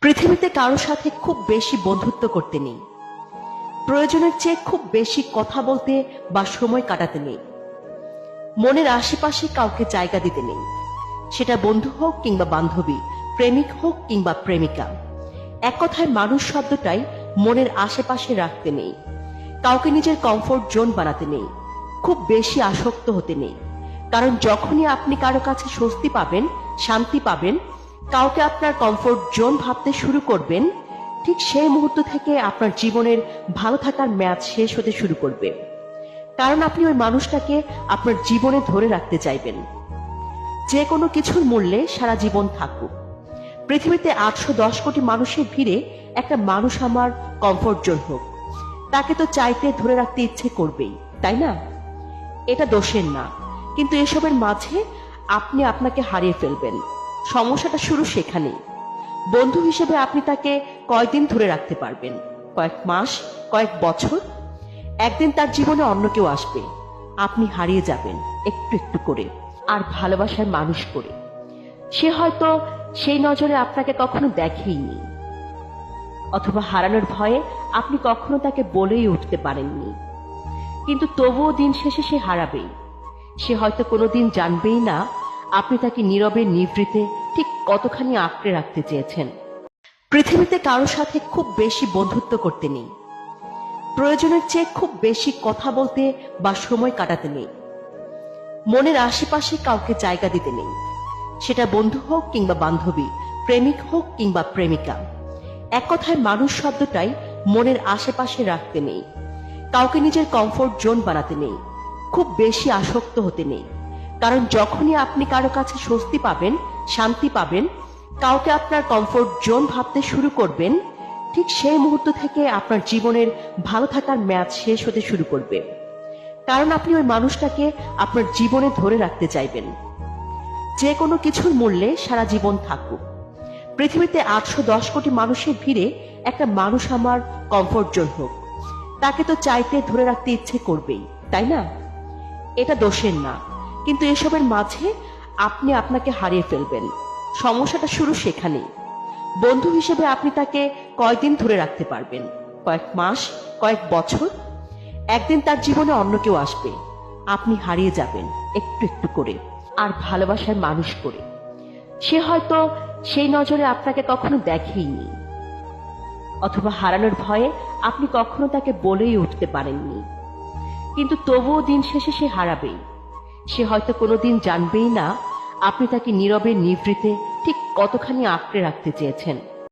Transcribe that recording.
পৃথিবীতে কারো সাথে খুব বেশি বন্ধুত্ব করতে নেই, প্রয়োজনের চেয়ে খুব বেশি কথা বলতে বা সময় কাটাতে নেই, মনের আশেপাশে কাউকে জায়গা দিতে নেই। সেটা বন্ধু হোক কিংবা বান্ধবী, প্রেমিক হোক কিংবা প্রেমিকা। এক কথায় মানুষ শব্দটাই মনের আশেপাশে রাখতে নেই। কাউকে নিজের কমফোর্ট জোন বানাতে নেই, খুব বেশি আসক্ত হতে নেই। কারণ যখনই আপনি কারো কাছে স্বস্তি পাবেন, শান্তি পাবেন, কাউকে আপনার কমফোর্ট জোন ভাবতে শুরু করবেন, ঠিক সেই মুহূর্ত থেকে আপনার জীবনের ভালো থাকার মেয়াদ শেষ হতে শুরু করবে। কারণ আপনি ওই মানুষটাকে আপনার জীবনে ধরে রাখতে চাইবেন। যে কোনো কিছুর মূল্যে সারা জীবন থাকুক। পৃথিবীতে 810 কোটি মানুষের ভিড়ে একটা মানুষ আমার কমফোর্ট জোন হোক, তাকে তো চাইতে ধরে রাখতে ইচ্ছে করবেই, তাই না? এটা দোষের না, কিন্তু এসবের মাঝে আপনি আপনাকে হারিয়ে ফেলবেন। সমস্যাটা শুরু সেখানেই। বন্ধু হিসেবে আপনি তাকে কয়দিন ধরে রাখতে পারবেন? কয়েক মাস, কয়েক বছর? একদিন তার জীবনে অন্য কেউ আসবে, আপনি হারিয়ে যাবেন একটু একটু করে, আর ভালোবাসার মানুষ করে। সে হয়তো সেই নজরে আপনাকে কখনো দেখেইনি, অথবা হারানোর ভয়ে আপনি কখনো তাকে বলেই উঠতে পারেননি। কিন্তু তবুও দিন শেষে সে হারাবেই। সে হয়তো কোনোদিন জানবেই না আপনি তাকে নীরবে নিভৃতে ঠিক কতখানি আঁকড়ে রাখতে চেয়েছেন। পৃথিবীতে কারো সাথে খুব বেশি বন্ধুত্ব করতে নেই, প্রয়োজনের চেয়ে খুব বেশি কথা বলতে বা সময় কাটাতে নেই, মনের আশেপাশে কাউকে জায়গা দিতে নেই। সেটা বন্ধু হোক কিংবা বান্ধবী, প্রেমিক হোক কিংবা প্রেমিকা। এক কথায় মানুষ শব্দটাই মনের আশেপাশে রাখতে নেই। কাউকে নিজের কমফোর্ট জোন বানাতে নেই, খুব বেশি আসক্ত হতে নেই। কারণ যখনই আপনি কারো কাছে স্বস্তি পাবেন, শান্তি পাবেন, কাউকে আপনার কমফোর্ট জোন ভাবতে শুরু করবেন, ঠিক সেই মুহূর্ত থেকে আপনার জীবনের ভালো থাকার মেয়াদ শেষ হতে শুরু করবে। কারণ আপনি ওই মানুষটাকে আপনার জীবনে ধরে রাখতে চাইবেন। যে কোনো কিছুর মূল্যে সারা জীবন থাকুক। পৃথিবীতে 810 কোটি মানুষের ভিড়ে একটা মানুষ আমার কমফোর্ট জোন হোক, তাকে তো চাইতে ধরে রাখতে ইচ্ছে করবেই, তাই না? এটা দোষের না, কিন্তু এসবের মাঝে আপনি আপনাকে হারিয়ে ফেলবেন। সমস্যাটা শুরু সেখানেই। বন্ধু হিসেবে আপনি তাকে কয়দিন ধরে রাখতে পারবেন? কয়েক মাস, কয়েক বছর? একদিন তার জীবনে অন্য কেউ আসবে, আপনি হারিয়ে যাবেন একটু একটু করে, আর ভালোবাসার মানুষ করে। সে হয়তো সেই নজরে আপনাকে কখনো দেখেইনি, অথবা হারানোর ভয়ে আপনি কখনো তাকে বলেই উঠতে পারেননি। কিন্তু তবুও দিন শেষে সে হারাবেই। সে হয়তো কোনোদিন জানবেই না আপনি তাকে নীরবে নিভৃতে ঠিক কতখানি আঁকড়ে রাখতে চেয়েছেন।